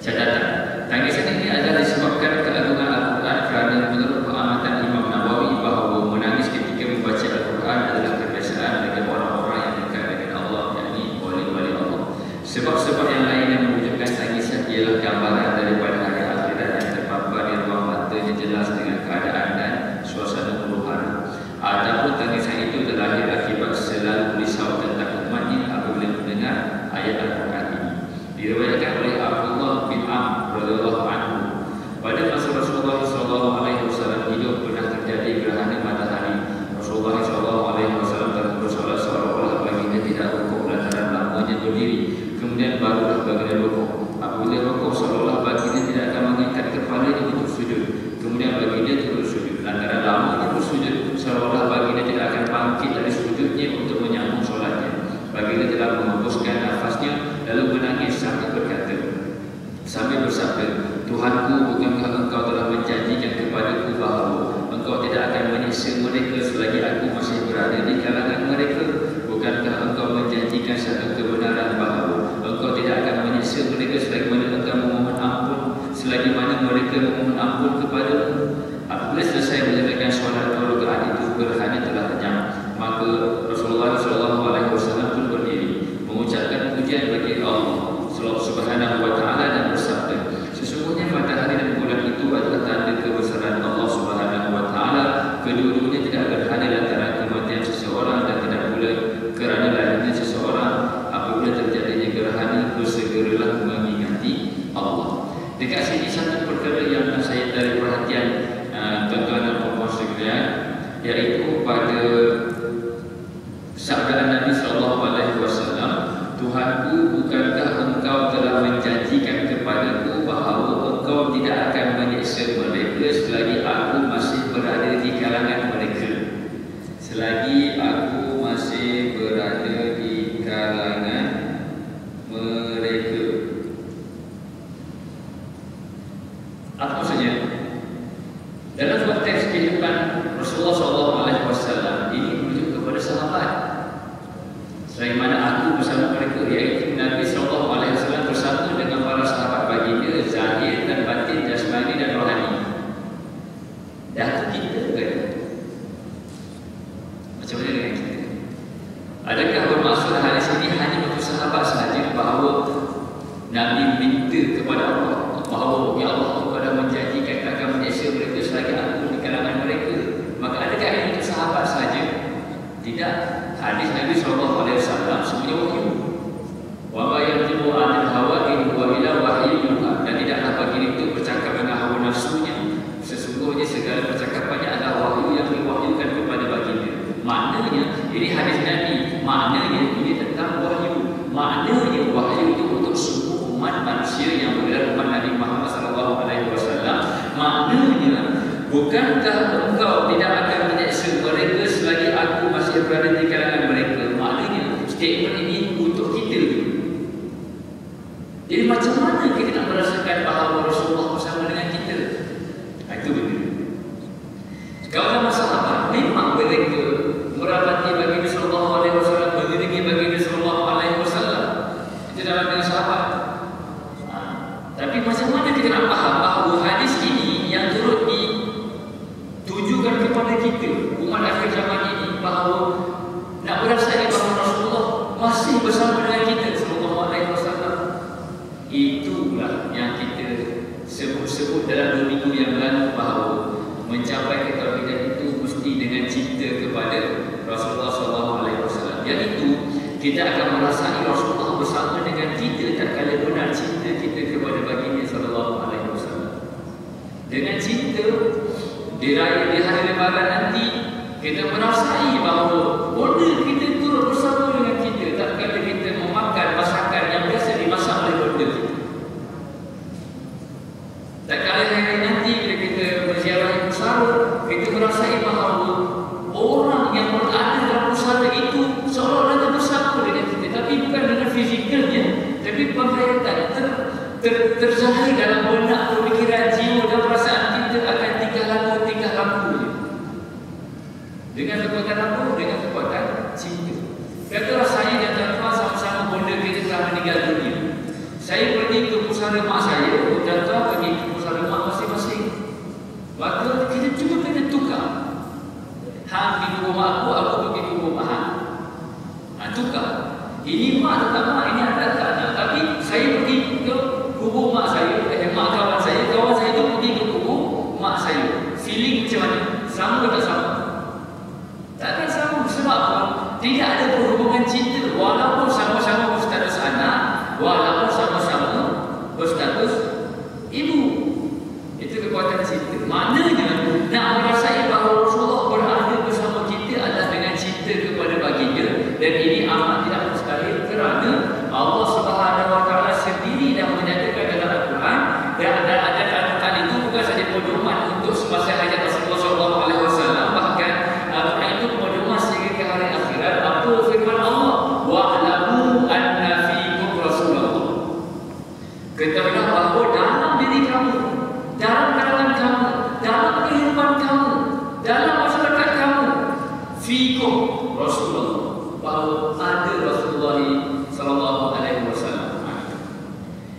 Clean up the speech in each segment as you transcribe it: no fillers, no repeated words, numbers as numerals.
Catatan, tangisan ini adalah disebabkan keagungan Al-Quran kerana menurut pengamatan Imam Nawawi bahawa menangis ketika membaca Al-Quran adalah kebiasaan bagi orang-orang yang dekat dengan Allah, yakni wali-wali Allah. Sebab-sebab yang lain yang menunjukkan tangisan ialah gambaran daripada hari akhirat yang terpapar di ruang matanya jelas dengan keadaan dan suasana huru-hara. Adapun tangisan itu terlahir akibat selalu risau tentang umatnya apabila mendengar ayat Al-Quran ini. Diriwayatkan oleh Abdullah bin Amr radhiyallahu anhu, pada masa Rasulullah SAW hidup pernah terjadi gerhana matahari. Rasulullah SAW telah bersolat seolah-olah baginda tidak rukuk lantaran lamanya berdiri, kemudian barulah baginda rukuk. Apabila rukuk seolah-olah baginda tidak akan mengangkat kepalanya untuk sujud, kemudian baginda terus sujud. Lantaran lamanya bersujud, seolah-olah baginda tidak akan bangkit dari sujudnya untuk menyambung solatnya. Baginda telah menghembuskan nafasnya lalu menangis sambil bersabda, Tuhanku, bukankah engkau telah menjanjikan kepadaku bahawa engkau tidak akan menyiksa mereka selagi aku masih berada di kalangan mereka? Bukankah engkau menjanjikan satu kebenaran bahawa engkau tidak akan menyiksa mereka selagi mana engkau memohon ampun, selagi mana mereka memohon ampun kepadamu? Apabila selesai menjalankan solat 2 rakaat itu, gerhana telah lenyap. Maka Rasulullah SAW pun berdiri mengucapkan pujian bagi Allah Subhanahu wa ta'ala dan bersabda, sesungguhnya matahari dan bulan itu adalah tanda kebesaran Allah Subhanahu wa ta'ala. Kedua-duanya tidak berhada lantaran kematian seseorang dan tidak pula kerana lahirnya seseorang. Apabila terjadinya gerhana, bersegeralah mengingati Allah. Dekat sini satu perkara yang saya tarik perhatian tuan-tuan dan puan-puan sekalian, iaitu pada sabda Nabi SAW, Tuhanku, bukankah engkau telah menjanjikan kepadaku bahawa engkau tidak akan menyiksa mereka selagi aku masih berada di kalangan mereka? Selagi aku masih berada di kalangan mereka. Apa maksudnya? Dalam konteks kehidupan Rasulullah SAW, ini merujuk kepada sahabat. Selagi mana aku bersama mereka, iaitu Nabi SAW bersama dengan para sahabat baginda, zahir dan batin, jasmani dan rohani. Dah kita kan? Macam mana dengan kita? Adakah bermaksud hadis ini hanya untuk sahabat sahaja bahawa Nabi minta kepada Allah bahawa ya Allah, engkau dah menjanjikan akan menyiksa mereka selagi aku di kalangan mereka? Maka adakah ini untuk sahabat sahaja? Tidak. Hadis Nabi SAW semuanya wahyu. Wa ma yantiqu 'anil hawa in huwa illa wahyun yuha. Dan tidaklah baginda itu bercakap dengan hawa nafsunya. Sesungguhnya segala percakapannya adalah wahyu yang diwahyukan kepada baginda. Maknanya ini hadis Nabi. Maknanya ini tentang wahyu. Maknanya wahyu itu untuk semua umat manusia yang berada umat Nabi Muhammad SAW. Maknanya, bukankah engkau tidak akan menyiksa mereka selagi aku masih berada di kalangan mereka? Maknanya statement ini untuk kita juga. Jadi macam mana kita nak merasakan bahawa Rasulullah bersama dengan kita? Itu benda. Kalau dalam sahabat, memang mereka merapati baginda sallallahu alaihi wasallam, mengiringi baginda sallallahu alaihi wasallam. Itu dalam dengan sahabat. Tapi macam mana kita nak faham bahawa hadis ini yang turut ditujukan kepada kita, umat akhir zaman ini, bahawa nak merasai bahawa Rasulullah masih bersama dengan kita sallallahu alaihi wasallam. Itulah yang kita sebut dalam 2 minggu yang lalu, bahawa mencapai ketauhidan itu mesti dengan cinta kepada Rasulullah sallallahu alaihi wasallam. Iaitu kita akan merasai Rasulullah bersama dengan kita tak kala benar cinta kita kepada baginda sallallahu alaihi wasallam. Dengan cinta di hari lebaran nanti, kita merasai bahawa bonda kita turut bersama dengan kita tak kala kita memakan masakan yang biasa dimasak oleh bonda kita. Tak kala hari nanti bila kita berziarah pusara, kita merasai bahawa orang yang berada dalam pusara itu seolah-olah bersama dengan kita, tapi bukan dengan fizikalnya, tapi penghayatan terzahir dalam benak, pemikiran, jiwa dan perasaan kita akan tingkah laku dengan kekuatan apa? Dengan kekuatan cinta. Katalah saya dan tuan-tuan sama-sama bonda kita telah meninggal dunia. Saya pergi ke pusara pusara mak saya, datang pergi pusara mak masing-masing. Maka kita cuba kena tukar. Hang pergi ke rumah aku pergi ke rumah hang. Tukar. Ini mak tetap mak, ini anak tak anak. Tapi saya pergi ke kubur mak saya, mak kawan saya tu pergi ke kubur mak saya. Feeling macam mana? Sama tak sama? Takkan sama. Sebab apa? Tidak ada perhubungan cinta. Walaupun sama-sama berstatus anak, walaupun sama-sama berstatus ibu. Itu kekuatan cinta. Maknanya nak merasai bahawa Rasulullah berada bersama kita adalah dengan cinta kepada baginda. Dan ini amat tidak mustahil kerana Allah Subhanahu Wa Taala sendiri dah menyatakan dalam Al-Quran, dan ada kata-kata itu bukan saja pedoman untuk semasa hayat Rasulullah SAW, bahkan Al-Quran itu pedoman sehingga ke hari akhirat. Apa firman Allah? Wa'lamu anna fiikum Rasulullah. Ketahuilah bahawa dalam diri kamu, dalam kalangan kamu, dalam kehidupan kamu, dalam masyarakat kamu, fiikum Rasulullah, bahawa ada Rasulullah sallallahu alaihi wasallam.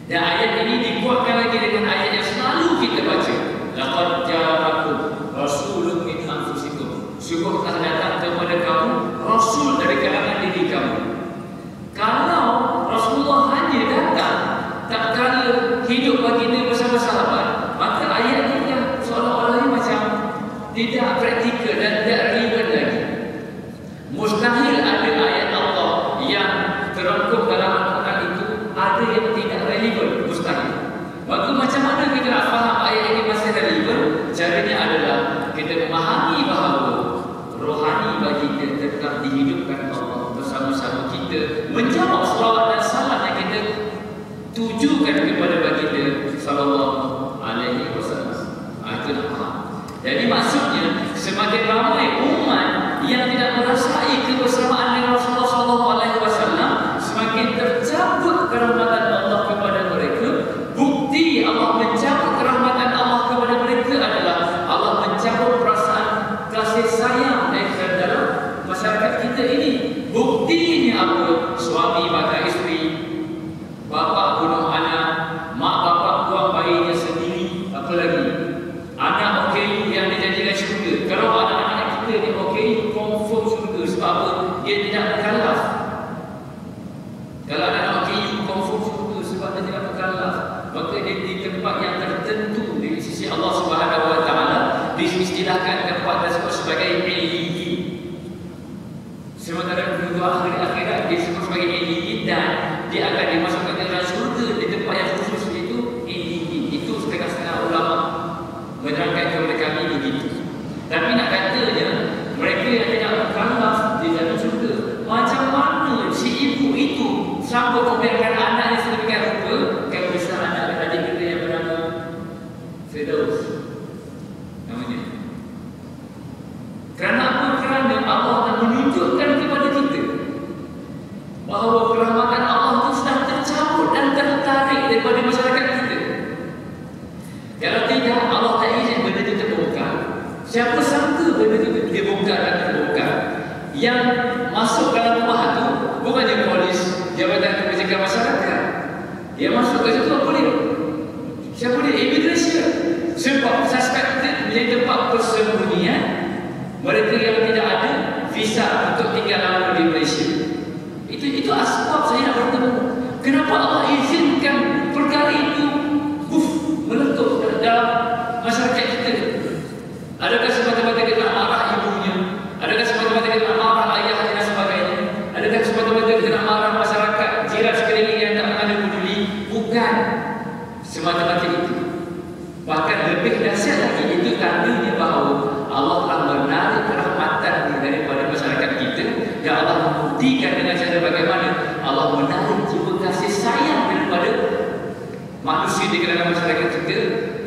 Dan ayat ini dikuatkan lagi dengan ayat yang selalu kita baca. Laqad ja'akum rasulun min anfusikum. Sungguh telah datang kepada kamu rasul dari kalangan diri kamu. Kalau Rasulullah hanya datang tak kala hidup baginda bersama sahabat, maka ayat ini yang seolah-olah macam tidak praktikal dan tidak relevan lagi. Mustahil ada ayat Allah yang terangkum dalam Al-Quran itu ada yang tidak relevan. Mustahil. Maka macam mana kita nak faham ayat ini masih relevan? Caranya adalah kita memahami bahawa rohani baginda tetap dihidupkan Allah bersama-sama kita, menjawab selawat dan salam yang kita tujukan kepada baginda sallallahu alaihi wasallam. Itu nak faham. Jadi maksudnya semakin ramai umat yang tidak merasai kebersamaan dengan Rasulullah SAW, semakin tercabut kerahmatan Allah kepada mereka. Bukti Allah mencabut kerahmatan Allah kepada mereka adalah Allah mencabut perasaan kasih sayang dalam masyarakat kita ini. Buktinya apa? Suami bakar isteri, bapa bunuh anak, mak bapak buang bayinya sendiri, apa lagi? Anak OKU yang dijadikan syurga. Kalau anak-anak kita ni OKU confirm syurga. Sebab apa? Dia tidak mukallaf. Kalau anak OKU confirm syurga sebab dia tidak mukallaf, maka dia di tempat yang tertentu di sisi Allah Subhanahu Wa Taala diistilahkan tempat tersebut sebagai illiyin. Sementara penduduk akhir akhirat disebut sebagai illiyin, dan dia akan dimasukkan ke dalam syurga di tempat yang khusus, itu illiyin. Itu setengah-setengah ulama menerangkan kepada kami begitu. Tapi nak katanya mereka yang tidak mukallaf di dalam syurga, macam mana si ibu itu sanggup membiarkan anaknya sedemikian rupa? Kan besar anak adik kita yang bernama Firdaus namanya. Kerana apa? Kerana Allah nak menunjukkan kepada kita bahawa kerahmatan Allah itu sudah tercabut dan tertarik daripada masyarakat kita. Kalau tidak, Allah tak izin benda itu terbongkar. Siapa sangka benda itu dia bongkar dan terbongkar? Yang masuk dalam rumah itu bukannya polis, Jabatan Kebajikan Masyarakat. Dia masuk ke situ apa dia? Siapa dia? Immigration. Sebab suspected menjadi tempat persembunyian mereka yang tidak ada visa untuk tinggal lama di Malaysia. Itu asbab saya nak bertemu. Kenapa Allah izinkan perkara itu meletup dalam masyarakat kita? Adakah semata-mata kita nak marah ibunya? Adakah semata-mata kita nak marah ayahnya dan sebagainya? Adakah semata-mata kita nak marah masyarakat jiran sekeliling yang tak ada peduli? Bukan semata-mata itu. Bahkan lebih dahsyat lagi, itu tandanya bahawa Allah telah menarik rahmatan daripada masyarakat kita, dan Allah membuktikan dengan cara bagaimana Allah menarik jiwa kasih sayang daripada manusia di kalangan masyarakat kita.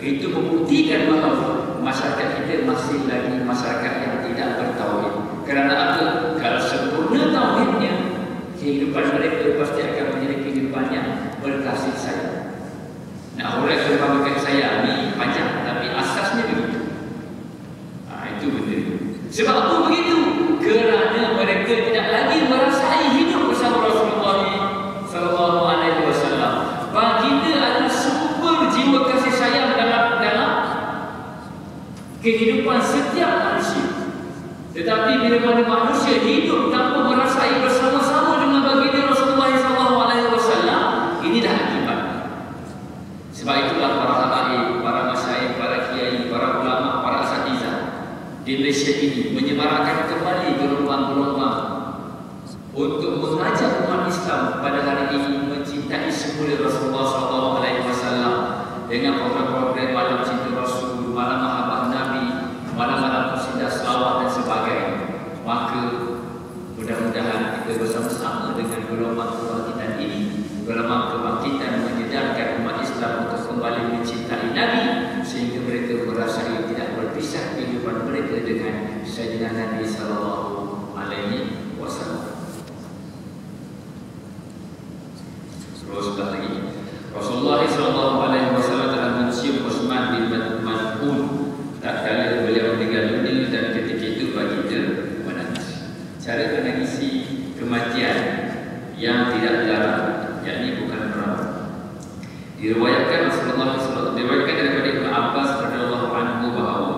Itu membuktikan bahawa masyarakat kita masih lagi masyarakat yang tidak bertauhid. Kerana apa? Kalau sempurna tauhidnya, kehidupan mereka pasti akan menjadi kehidupan yang berkasih sayang. Nah, orang yang berkasih sayang ni panjang, tapi asasnya begitu. Itu benda. Sebab apa begitu? Kerana mereka tidak lagi merasai hidup bersama Rasulullah sallallahu alaihi wasallam. Baginda adalah kehidupan setiap manusia. Tetapi bila mana manusia hidup tanpa merasai bersama-sama dengan baginda Rasulullah SAW, inilah akibat. Sebab itulah para habaib, para masyayikh, para kiai, para ulama, para asatizah di Malaysia ini menyemarakkan kembali gelombang-gelombang untuk mengajak umat Islam pada hari ini mencintai semula Rasulullah SAW dengan program-program malam cinta Rasul, malam mahabbah Nabi, malam-malam qasidah selawat dan sebagainya. Maka mudah-mudahan kita bersama-sama dengan gelombang kebangkitan ini, gelombang kebangkitan menyedarkan umat Islam untuk kembali mencintai Nabi sehingga mereka merasai tidak berpisah kehidupan mereka dengan Sayyidina Nabi sallallahu alaihi wasallam. Teruslah lagi. Rasulullah sallallahu alaihi wasallam telah mencium Utsman bin Maz'un tak kala beliau meninggal dunia dan ketika itu baginda menangis. Cara menangisi kematian yang tidak dilarang, yakni bukan perang. Diriwayatkan daripada Ibnu Abbas radhiyallahu anhu bahawa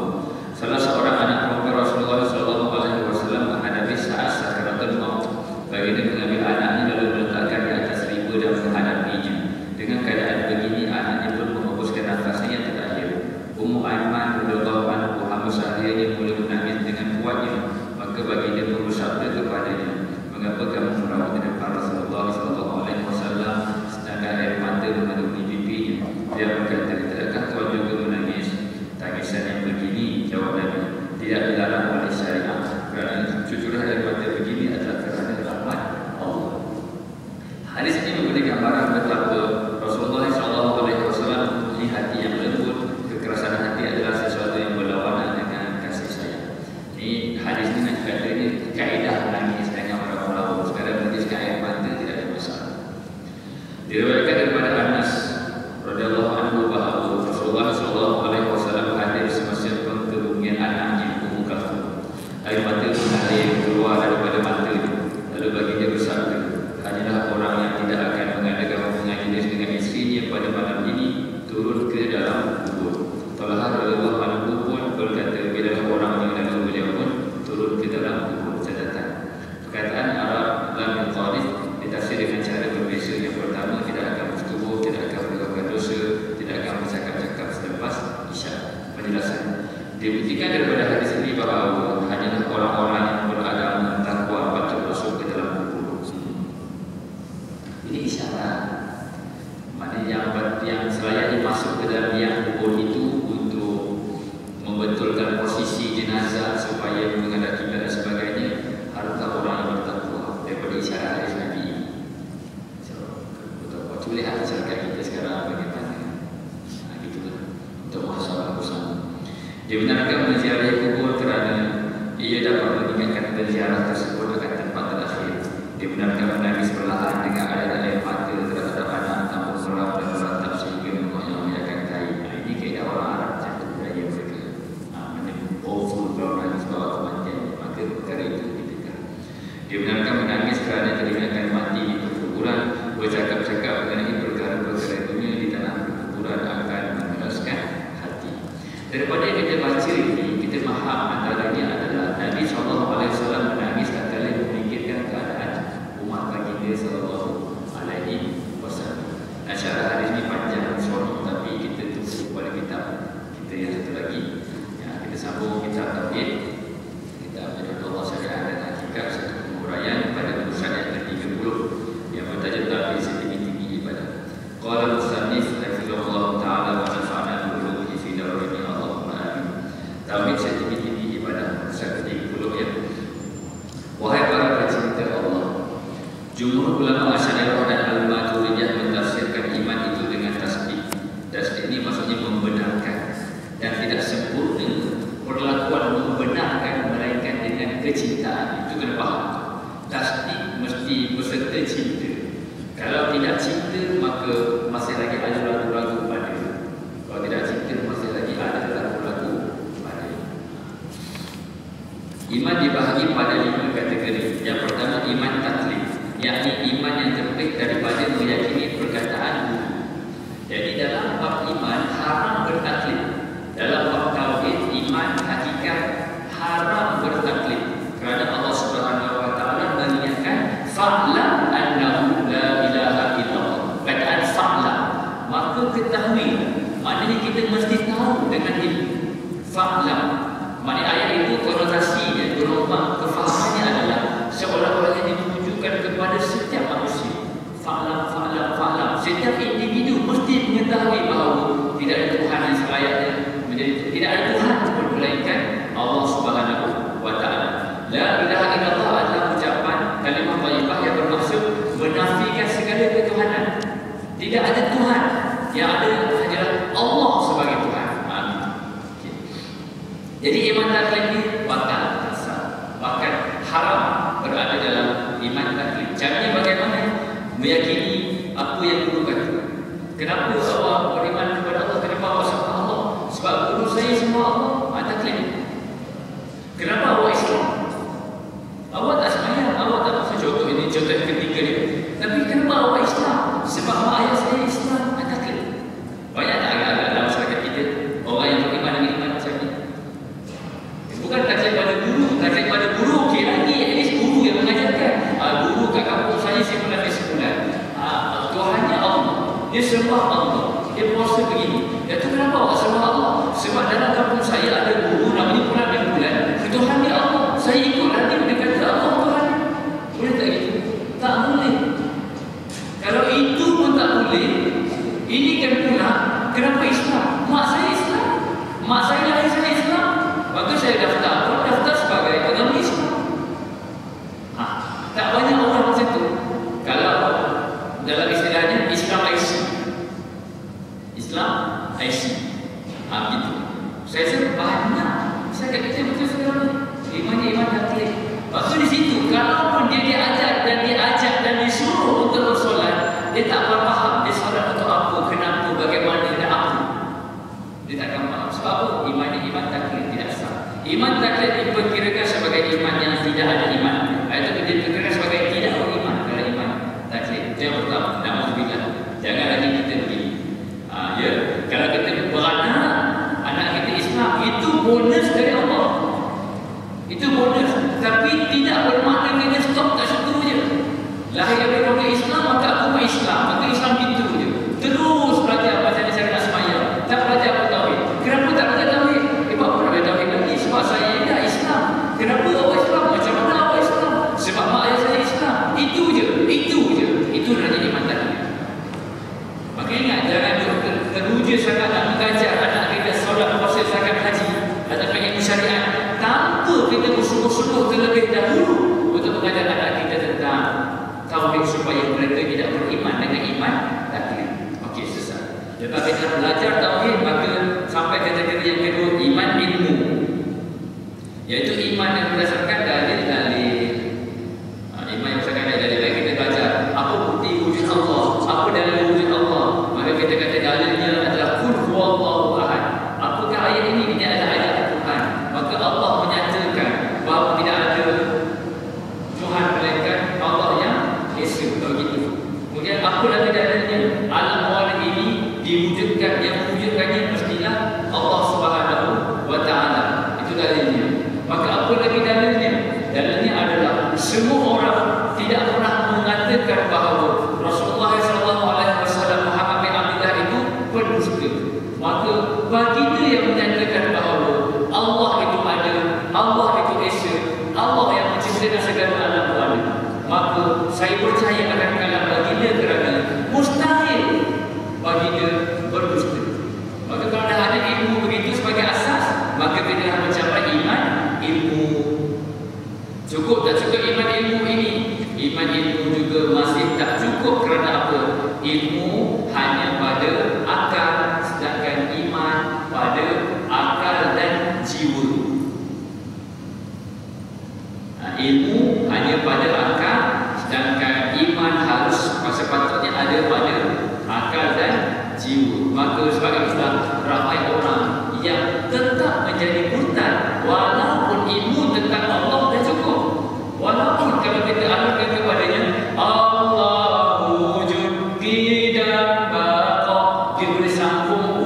salah seorang anak perempuan Rasulullah sallallahu alaihi wasallam menghadapi saat sakaratul maut. Baginda mengambil anaknya lalu meletakkan di atas riba dan menghadapinya. Dengan keadaan begini, anaknya pun menghembuskan nafasnya yang terakhir. Ummu Aiman radhiyallahu anha hamba sahabatnya mula menangis dengan kuatnya. Maka baginda pun bersabda kepadanya, "Mengapa kamu merawat di depan Rasulullah sallallahu alaihi wasallam sedangkan air mata memenuhi pipinya?" Dia berkata, "Tidakkah tuan juga menangis? Tangisan yang begini," jawab Nabi, "tidak dilarang oleh syariat. Kerana cucuran air mata begini adalah kerana rahmat Allah." Hadis ini memberi gambaran betapa Rasulullah SAW mempunyai hati yang lembut. Kekerasan hati adalah sesuatu yang berlawanan dengan kasih sayang. Ini hadis ini katanya kaedah menangis dengan orang ulama. Sekarang menangis air mata tidak ada masalah. Diriwayatkan daripada Anas radhiyallahu anhu bahawa Rasulullah SAW hadir semasa pengkebumian anaknya Ummu Kalsum. Air mata mengalir keluar daripada matanya. Lalu baginda bersabda, "Hanyalah orang yang tidak akan mengadakan hubungan jenis dengan isterinya pada malam ini turun ke dalam kubur." Talha radhiyallahu anhu pun berkata, "Bila orang yang lalu beliau pun turun ke dalam kubur." Catatan. Perkataan Arab lam yuqadis ditafsir dengan cara berbeza. Yang pertama, tidak akan bertubuh, tidak akan melakukan dosa, tidak akan bercakap-cakap selepas isyak. Penjelasan. Dibuktikan daripada hadis ini bahawa hanyalah orang-orang yang beragama takwa patut masuk ke dalam kubur. Ini isyarat. Maknanya yang selayaknya masuk ke dalam liang kubur itu untuk membetulkan posisi jenazah supaya menghadap kiblat dan sebagainya, haruslah orang yang bertakwa daripada isyarat hadis Nabi. So, betul lihat masyarakat kita sekarang bagaimana. Gitulah untuk muhasabah bersama. Dibenarkan menziarahi kubur kerana ia dapat mengingatkan ziarah tersebut akan tempat terakhir. Dibenarkan menangis perlahan dengan air mata terhadap anak tanpa seorang dan meratap sehingga mengoyak-ngoyakkan kain. Ini kaedah orang Arab, satu budaya mereka. Awful kalau menangis bawah kematian, maka perkara itu ditegak. Dibenarkan menangis kerana teringatkan mati di perkuburan. Bercakap-cakap mengenai perkara-perkara dunia di tanah perkuburan akan mengeraskan hati. Daripada yang kita baca ini, kita faham antaranya adalah Nabi SAW menangis tak kala memikirkan keadaan umat baginda sallallahu alaihi wasallam. Syarah hadis ini panjang sorry, tapi kita tunggu pada kitab kita yang satu lagi. Ya, kita sambung kitab tauhid. Kita ambil Allah syariat dan hakikat, satu penguraian pada urusan yang ke-30 yang bertajuk tauhid setinggi-tinggi ibadah. Qala musannif hafizahullah taala wa nafa'ana bi ulumihi fi darin Allahumma amin. Tauhid setinggi-tinggi ibadah, urusan ke-30 ya. Wahai para pecinta Allah, jumhur ulama Asy'ariyah dan Al-Maturidiyah mentafsirkan iman itu dengan tasdik. Tasdik ini maksudnya membenarkan dan tidak sempurna perlakuan membenarkan melainkan dengan kecintaan. Itu kena faham. Tasdik mesti berserta cinta. Kalau tidak cinta, maka masih lagi ada ragu-ragu pada. Kalau tidak cinta, masih lagi ada ragu-ragu pada. Iman dibahagi pada 5 kategori. Yang pertama, iman taklif, yakni iman yang terpik dan mengetahui. Maknanya kita mesti tahu dengan ilmu. Fa'lam. Maknanya ayat itu konotasinya, kefahamannya adalah seolah-olah yang ditujukan kepada setiap manusia. Fa'lam, fa'lam, fa'lam. Setiap individu mesti mengetahui bahawa tidak ada Tuhan yang selayaknya menjadi Tuhan. Tidak ada Tuhan pun melainkan Allah Subhanahu wa Ta'ala. La ilaha illallah adalah ucapan kalimah thayyibah yang bermaksud menafikan segala ketuhanan. Tidak ada Tuhan, yang ada hanyalah Allah sebagai Tuhan. Okay. Jadi iman taklid ini batal, bahkan haram berada dalam iman taklid. Caranya bagaimana? Meyakini apa yang guru kata. Kenapa awak beriman kepada Allah? Kenapa awak sembah Allah? Sebab guru saya sembah Allah. Taklid. Kenapa awak Islam? Awak tak sembahyang, awak tak masuk. Contoh ini, contoh yang ketiga dia. Tapi kenapa awak Islam? Sebab mak ayah saya Islam. Taklid. Banyak tak agak-agak dalam masyarakat kita orang yang beriman dengan iman macam ni? Bukan taklid pada guru. Taklid pada guru, okey lagi. At least guru yang mengajarkan. Guru kat kampung saya sebulan di sebulan. Tuhannya Allah. Dia sembah Allah. Dia puasa begini. Dan tu kenapa awak sembah Allah? Sebab dalam kampung saya ada guru namanya bulan dan bulan. Tuhannya Allah. Saya ikutlah dia kata Allah Tuhan. Boleh tak gitu? Tak boleh. Kalau itu pun tak boleh, ini kan pula kenapa Islam? Mak saya Islam. Mak saya lahir saya Islam. Maka saya daftar sebagai agama Islam. Tak banyak orang macam tu. Kalau dalam istilahnya Islam IC. Islam IC. Begitu. Saya rasa banyak. Saya kata kita betul sekarang ni. Iman taklid. Maksud di situ, kalaupun dia diajar dan disuruh untuk bersolat, dia tak faham dia solat untuk apa, kenapa, bagaimana, dan apa. Dia tak akan faham. Sebab apa? Iman taklid tidak sah. Iman taklid diperkirakan sebagai iman yang tidak ada iman. Itu diperkirakan sebagai tidak beriman. Kalau iman taklid, itu yang pertama. Na'udzubillah. Jangan lagi kita begini. Ya, kalau kita beranak, anak kita Islam, itu bonus dari Allah. Itu bonus. Tapi tidak bermakna kita stop kat situ je. Lahir dari keluarga Islam, maka agama Islam. Maka Islam itu je. Terus belajar macam mana cara nak sembahyang. Tak belajar pun tauhid. Kenapa tak belajar tauhid? Sebab apa nak belajar tauhid lagi? Sebab saya dah Islam. Kenapa awak Islam? Macam mana awak Islam? Sebab mak ayah saya Islam. Itu je. Itu namanya iman taklid. Maka ingat, jangan teruja sangat nak mengajar anak kita solat, puasa, zakat, haji ataupun ilmu syariat tanpa kita bersungguh-sungguh terlebih dahulu untuk mengajar anak kita tentang tauhid supaya mereka tidak beriman dengan iman taklid. Okey, selesai. Lepas kita belajar tauhid, maka sampai kategori yang kedua, iman ilmu, iaitu iman yang berdasarkan dalil-dalil. Iman yang berdasarkan dalil-dalil, kita belajar apa bukti wujud Allah, apa dalil wujud Allah. Maka kita kata dalilnya adalah qul huwallahu ahad. Apakah ayat ini? Ini adalah ayat Tuhan. Maka Allah menyatakan bahawa tidak ada Tuhan melainkan Allah yang Esa. Begitu. Kemudian apa lagi dalilnya? Alam bawah ini diwujudkan, yang mewujudkannya mestilah Allah Subhanahu wa Ta'ala. Itu dalilnya. Maka apa lagi dalilnya? Dalilnya adalah semua orang tidak pernah mengatakan bahawa Rasulullah SAW Muhammad bin Abdullah itu pendusta. Maka baginda yang menyatakan bahawa Allah itu ada, Allah itu Esa, Allah yang menciptakan segala alam bawah. Maka saya percaya akan kalam baginda kerana mustahil baginda berdusta. Maka kalau dah ada ilmu begitu sebagai asas, maka kita dah mencapai iman ilmu. Cukup tak cukup iman ilmu ini? Iman ilmu juga masih tak cukup. Kerana apa? Ilmu hanya pada akal, sedangkan iman pada akal dan jiwa. Ilmu hanya pada akal, sedangkan iman harus sepatutnya ada pada akal dan jiwa. Maka sebab itulah ramai orang yang tetap menjadi murtad walaupun ilmu tentang Allah dah cukup. Walaupun kalau kita alurkan kepadanya Allah wujud tidak baqa, dia boleh sambung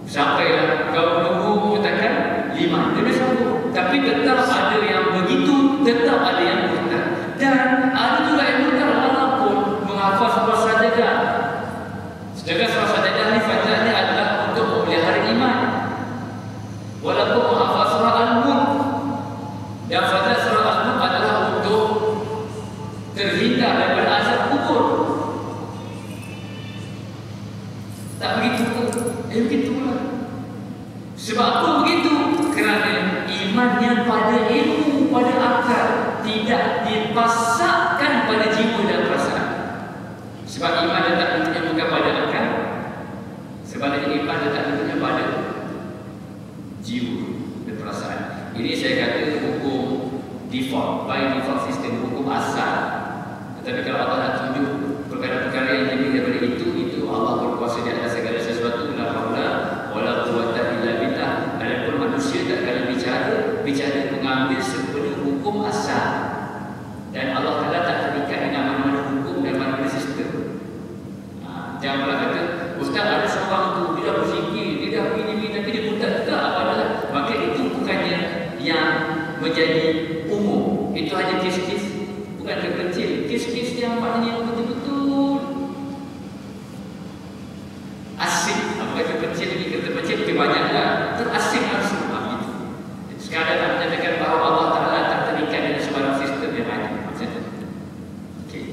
sampailah kau menunggu katakan 5, dia boleh sambung. Tapi tetap ada yang begitu, tetap ada yang murtad. Dan ada juga yang murtad walaupun menghafal surah Sajadah. Sedangkan surah Sajadah ni Tak begitu ke? Begitulah. Sebab apa begitu? Kerana imannya pada ilmu, pada akal, tidak dipasakkan pada jiwa dan perasaan. Sebab iman letak bentuknya bukan pada akal, sebaliknya iman letak bentuknya pada jiwa dan perasaan. Ini saya kata hukum default, by default system, hukum asal. Tetapi kalau Allah nak tunjuk perkara-perkara yang lebih daripada itu Allah berkuasa di atas segala sesuatu. La haula wala quwwata illa billah. Adapun manusia tak akan bicara mengambil sepenuh hukum asal. Dan Allah Taala tak terikat dengan mana-mana hukum dan mana-mana sistem. Jangan pula kata, ustaz ada seorang tu dia dah berzikir, dia dah begini tapi dia buta juga padahal. Maka itu bukannya yang menjadi umum. Itu hanya kes-kes bukan terpencil, kes-kes yang maknanya betul-betul asing. Bukan terpencil, ini terpencil banyaklah terasing langsung. Sekadar nak menyatakan bahawa Allah Ta'ala tak terikat dengan sebarang sistem yang ada. Macam itu. Okay.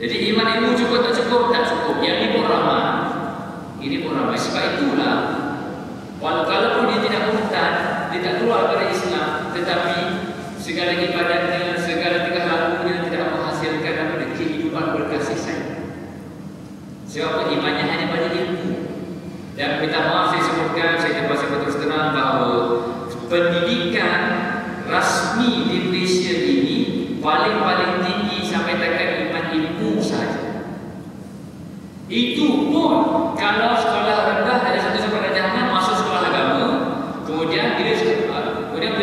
Jadi iman ilmu cukup tak cukup? Tak cukup. Yang ini pun ramai. Ini pun ramai. Sebab itulah walaupun dia tidak murtad, dia tak keluar dari Islam, tetapi segala ibadatnya, segala tingkah lakunya tidak menghasilkan daripada kehidupan berkasih sayang. Sebab imannya hanya pada ilmu. Dan minta maaf saya sebutkan, saya terpaksa berterus terang bahawa pendidikan rasmi di Malaysia ini paling tinggi sampai takat iman ilmu saja. Itu pun kalau sekolah rendah ada satu sampai darjah 6 masuk sekolah agama, kemudian bila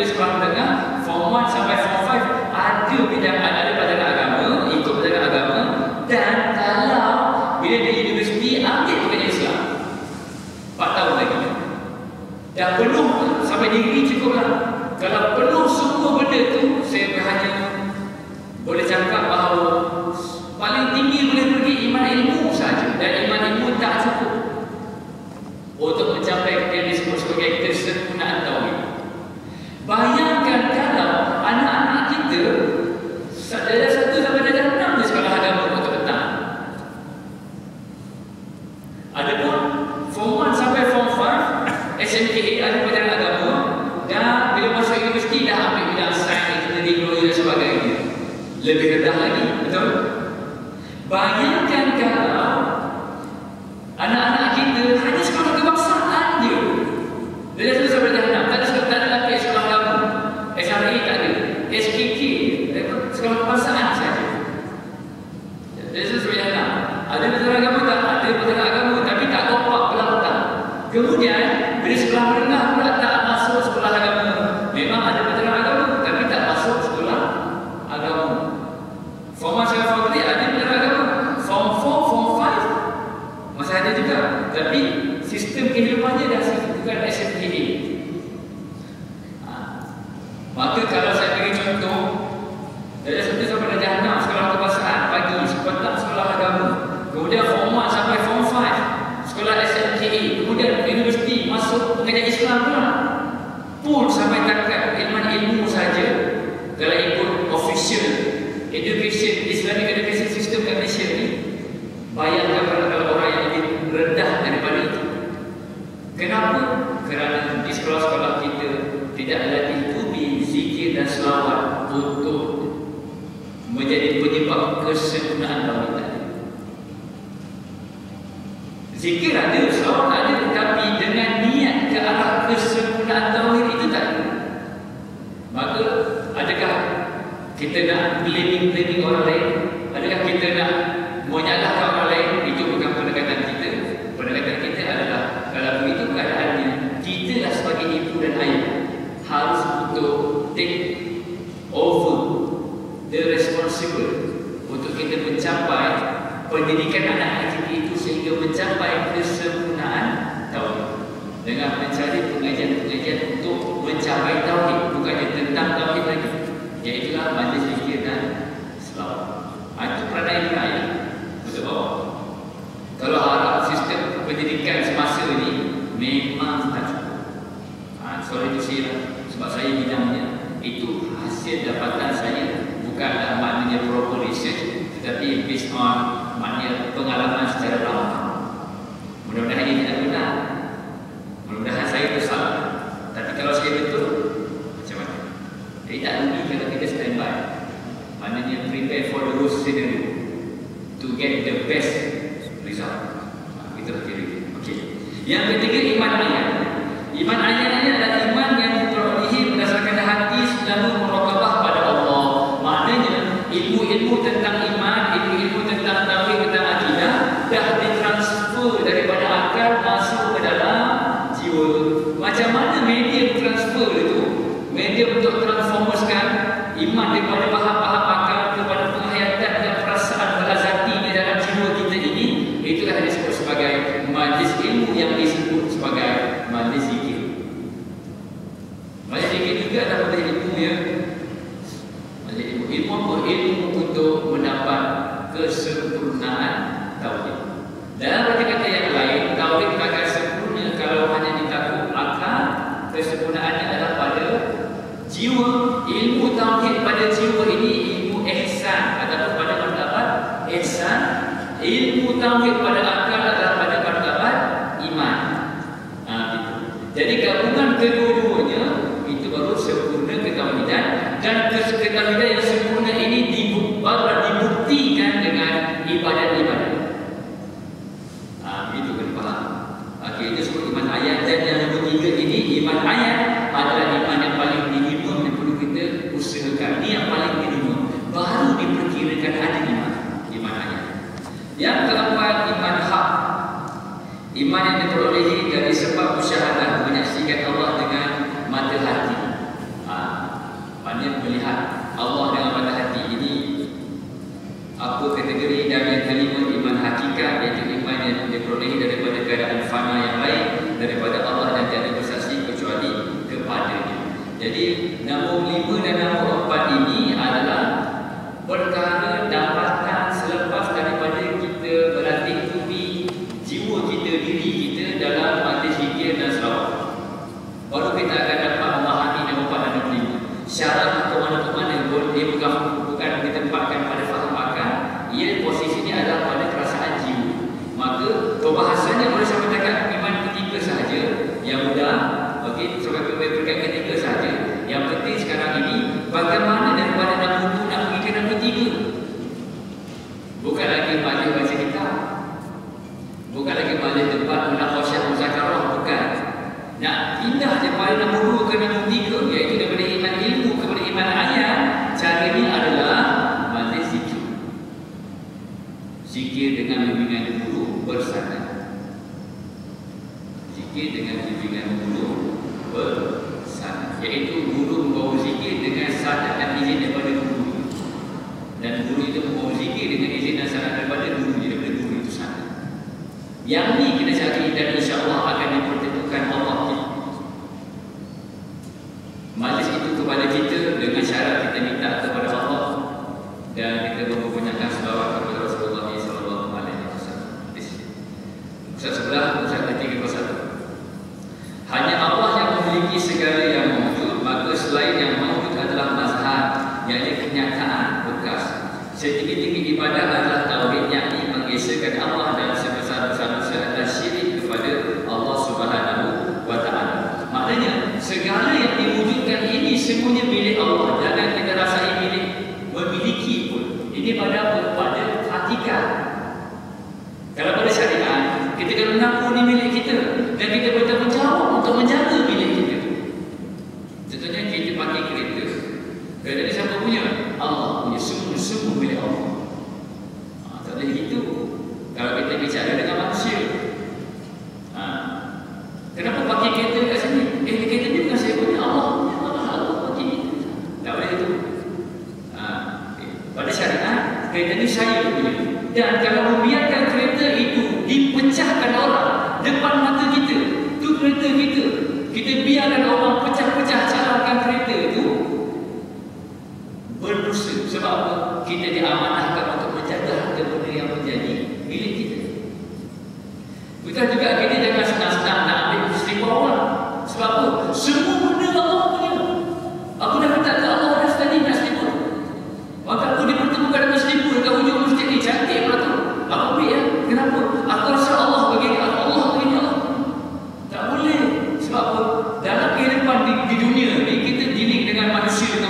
sekolah menengah form 1 sampai form 5 ada bidang ada pelajaran agama, ikut pelajaran agama, dan kalau bila di universiti ambil pelajaran Islam 4 tahun lagi. Dan penuh sampai degree cukuplah. Kalau penuh semua benda tu, saya hanya boleh cakap bahawa paling tinggi boleh pergi iman ilmu saja. Dan iman ilmu tak cukup untuk mencapai yang disebut sebagai kesempurnaan tauhid. Bayangkan kalau anak-anak kita darjah 1 sampai darjah 6 di sekolah agama untuk petang. Adapun form 1 sampai form 5 SMKA ada pelajaran agama, dan bila masuk universiti dah ambil bidang sains, engineering, lawyer dan sebagainya. Lebih rendah lagi, betul? Bayangkan kalau anak-anak kita hanya sekolah kebangsaan je. Dari satu sampai darjah 6, tak ada lagi sekolah agama. SRA tak ada, SKK, sekolah kebangsaan saja. Dari satu sampai darjah 6, ada pelajaran agama tak? Ada pelajaran agama, tapi tak kompak belah-belah. Kemudian bila sekolah menengah pula tak masuk sekolah agama. Memang ada pelajaran agama tapi tak masuk sekolah agama. Form 1 sampai form 3 ada pelajaran agama. Form 4, form 5 masih ada juga. Tapi sistem kehidupannya dah bukan SMKA. Maka kalau saya bagi contoh, dari 1 sampai darjah 6 sekolah kebangsaan pagi, petang sekolah agama. Kemudian form 1 sampai form 5 sekolah SMKA, kemudian universiti masuk mengajar Islam pula. Pun sampai takat ilmu saja. Kalau ikut official education, Islamic education system kat Malaysia ni, bayangkan kalau orang yang lebih rendah daripada itu. Kenapa? Kerana di sekolah-sekolah kita tidak latih budi, zikir dan selawat untuk menjadi penyebab kesempurnaan tauhid tadi. Zikir ada, selawat ada, tetapi dengan niat ke arah kesempurnaan tauhid itu tak ada. Maka adakah kita nak blaming orang lain? Adakah kita nak menyalahkan orang lain? Itu bukan pendekatan kita. Pendekatan kita adalah kalau begitu keadaannya, kita lah sebagai ibu dan ayah harus untuk take over the responsible untuk kita mencapai pendidikan anak-anak kita itu sehingga mencapai kesempurnaan tauhid dengan mencari pengajian-pengajian untuk mencapai tauhid, bukannya tentang tauhid lagi, iaitulah majlis zikir dan selawat. Itu peranan raya untuk bawah. Kalau harap sistem pendidikan semasa ini memang tak cukup. Sorry to say lah, sebab saya bidangnya, itu hasil dapatan saya, bukanlah maknanya proper research, tetapi based on maknanya pengalaman secara lama. Mudah-mudahan ini Yang ketiga, iman ayat. Iman ayat ini adalah iman yang diperolehi berdasarkan hati lalu merokabah pada Allah. Maknanya ilmu-ilmu tentang iman, ilmu-ilmu tentang tauhid, tentang akidah dah ditransfer daripada akal masuk ke dalam jiwa. Macam mana media transfer itu? Media untuk transformerskan iman daripada faham-faham akal kepada penghayatan dan perasaan balazati di dalam jiwa kita ini. Itulah disebut sebagai majlis ilmu yang disebut sebagai majlis zikir. Majlis zikir juga adalah majlis ilmu ya. Majlis ilmu. Ilmu apa? Ilmu untuk mendapat kesempurnaan tauhid. Dalam kata-kata yang lain, tauhid akan sempurna kalau hanya ditakut akal. Kesempurnaannya adalah pada jiwa. Ilmu tauhid pada jiwa ini ilmu ihsan ataupun pada martabat ihsan. Ilmu tauhid pada akal adalah pada martabat iman. Gitu. Jadi gabungan kedua-duanya itu baru sempurna ketauhidan, dan ketauhidan yang sempurna ini baru dibuktikan dengan ibadat-ibadat. Itu kena faham. Itu disebut iman ayat. Dan yang nombor 3 ini, iman ayat adalah iman yang paling minimum yang perlu kita usahakan. Ini yang paling minimum, baru diperkirakan ada iman ayat. Yang keempat, iman hak. Iman yang diperolehi dari sebab musyahadah, menyaksikan Allah dengan mata hati. Maknanya melihat Allah dengan mata hati. Ini apa kategori? Dan yang kelima, iman hakikat, iaitu iman yang diperolehi daripada keadaan fana yang lain daripada Allah dan tiada bersaksi kecuali kepadanya. Jadi nombor 5 dan nombor 4 ini adalah perkara dapatan selepas daripada kita berlatih tubi jiwa kita, diri kita dalam majlis zikir dan selawat. Baru kita akan dapat memahami nombor 4 dan nombor 5. Syarat ke mana-mana dia bukan ditempatkan pada faham akal. Ia posisinya adalah pada perasaan jiwa. Maka pembahasannya boleh sampai dekat iman ketiga sahaja, yang mudah. Okey, sampai peringkat ketiga sahaja. Yang penting sekarang ini bagaimana daripada nombor 2 nak pergi ke nombor 3. Bukan lagi majlis baca kitab, bukan lagi majlis tempat munaqasyah muzakarah, bukan. Nak pindah daripada nombor 2 ke nombor 3, iaitu daripada iman ilmu kepada iman ayat. Caranya adalah majlis zikir. Zikir dengan bimbingan guru bersama. Zikir dengan bimbingan guru bersama, iaitu guru membawa zikir dengan sadat dan izin daripada guru, dan guru itu membawa zikir dengan izin dan sadat daripada guru, daripada guru itu sadat. Yang ni kita cari, dan insya-Allah akan dipertentukan Allah. Majlis itu kepada kita dengan syarat kita minta kepada Allah dan kita memperbanyakkan selawat kepada Rasulullah sallallahu alaihi wasallam. Ustaz sebelah, Ustaz 3:1. Hanya Allah yang memiliki segala yang mawjud, maka selain yang mawjud adalah mazhar, yakni kenyataan bekas. Setinggi-tinggi ibadah adalah tauhid, yakni mengesahkan Allah, dan sebesar-besar dosa adalah syirik kepada Allah Subhanahu wa taala. Maknanya segala yang diwujudkan ini semuanya milik Allah. Jangan kita rasai milik, memiliki pun. Ini pada hakikat. Kalau pada syariat, kita kena mengaku ini milik kita, dan kita bertanggungjawab untuk menjaga milik kita. Contohnya kita pakai kereta. Kereta ni siapa punya? Allah punya. Semua milik Allah. Tak boleh gitu kalau kita bicara dengan manusia. Kenapa pakai kereta kat sini? Kereta ni bukan saya punya, Allah punya. Allah pakai ni. Tak boleh itu. Pada syariat, kereta ni saya punya. Dan kalau membiarkan kereta itu dipecahkan orang depan mata kita, itu kereta kita, kita biarkan orang pecah-pecah calonkan kereta itu, berdosa. Sebab apa? Kita diamanahkan untuk menjaga harta benda yang menjadi milik kita. Kita juga kita jangan senang-senang nak ambil musibah orang. Sebab apa? Semua benda Allah punya. Aku dah minta ke Allah dah tadi nak seliput. Maka aku dipertemukan dengan seliput dekat hujung masjid ni. Cantik pula tu. Aku ambil ya. Kenapa? Aku rasa Allah bagi Allah bagi Allah. Tak boleh. Sebab apa? Dalam kehidupan di dunia ni, kita dealing dengan manusia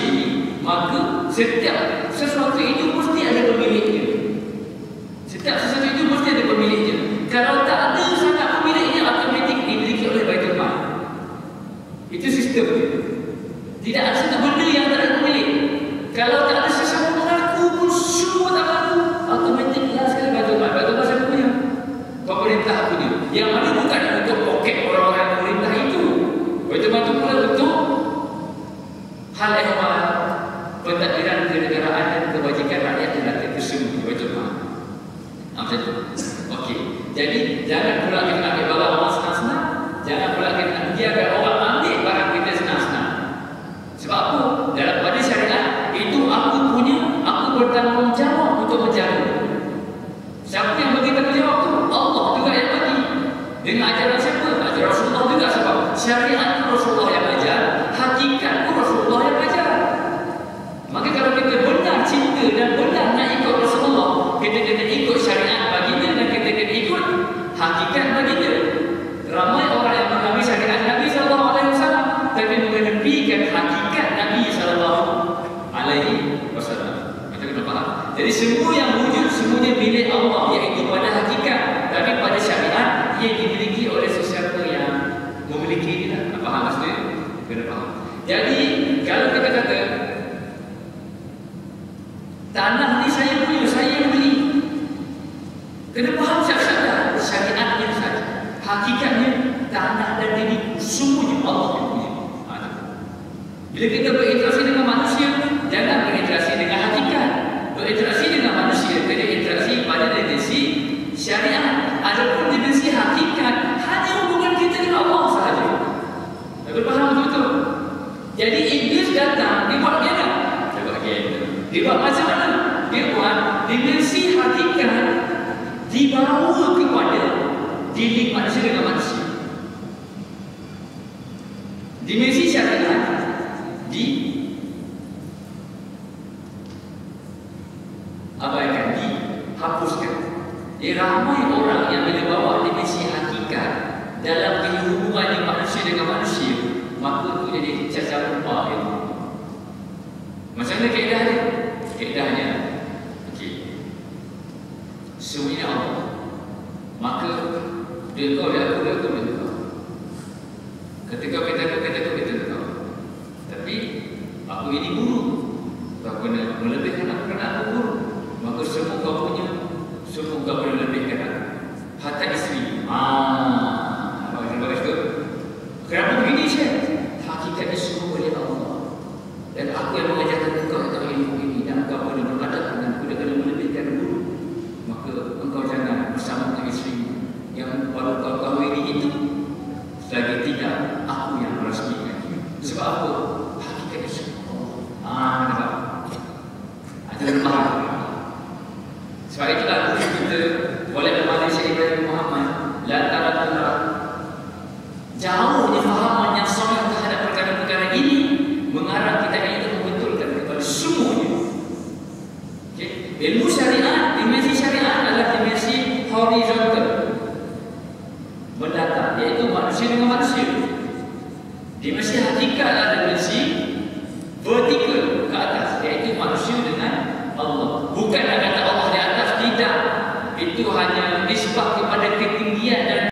ini. Maka setiap sesuatu itu mesti ada pemiliknya. Setiap sesuatu itu mesti ada pemiliknya. Kalau tak ada jangan pula kita ambil barang orang senang-senang. Jangan pula kita biarkan orang ambil barang kita senang-senang. Sebab apa? Dalam pada syariat itu aku punya, aku bertanggungjawab untuk menjaga. Siapa yang bagi tanggungjawab tu? Allah juga yang bagi. Dengan ajaran siapa? Ajaran Rasulullah juga, sebab syariat Rasulullah yang ajar, hakikat Rasulullah yang ajar. Maka kalau kita benar cinta dan benar nak ikut Rasulullah, kita kena ikut syariat baginda dan kita kena ikut hakikat baginda. Ramai orang yang mengambil syariat Nabi SAW tapi mengenepikan hakikat Nabi SAW. Kita kena faham. Jadi semua yang wujud semuanya milik Allah, iaitu pada hakikat. Tapi pada syariat ia dimiliki oleh sesiapa yang memiliki dia. Faham maksudnya? Kena faham. Jadi kalau kita kata tanah ni saya punya, saya yang beli, kena faham siap-siap syariatnya saja. Hakikatnya tanah dan diri semuanya Allah yang punya. Bila kita berinteraksi dengan manusia, jangan berinteraksi dengan hakikat. Berinteraksi dengan manusia, kena interaksi pada dimensi syariat. Adapun dimensi hakikat, hanya hubungan kita dengan Allah sahaja. Dapat faham betul? Jadi Iblis datang, dia buat bagaimana? Dia buat macam mana? Dia buat dimensi hakikat dibawa kepada diri manusia dengan manusia. Dimensi syariat diabaikan, dihapuskan. Ramai orang yang bila bawa dimensi hakikat dalam hubungan manusia dengan manusia, maka itu jadi cacat rupa dia. Macam mana kaedah dia? Kaedahnya, semuanya Allah. Maka dia kau, dia aku, dia aku, dia kau. Ketika kita kau. Tapi aku ini guru, kau kena melebihkan aku kerana aku guru. Maka semua kau punya, semua kau boleh lebihkan aku. Hatta isteri. Bagus tu. Kenapa begini Syekh? Hakikatnya semua boleh Allah. Dan aku yang mengajarkan engkau tentang ilmu ini, dan engkau boleh beradab dengan aku, dan kena melebihkan guru. Maka engkau jangan bersama dengan isteri yang baru kau kahwini itu. Selagi tidak, aku yang merasmikan. Sebab apa? Hakikatnya semua. Nampak? Ada lemah. Sebab itulah kita boleh memanggil Syekh Ibrahim Muhammad lantaran jauhnya fahaman yang sangat terhadap perkara-perkara ini mengarah kita ini membetulkan kepada semuanya. Ilmu syariat, dimensi syariat adalah dimensi horizontal, mendatar, iaitu manusia dengan manusia. Dimensi hakikat adalah dimensi vertikal,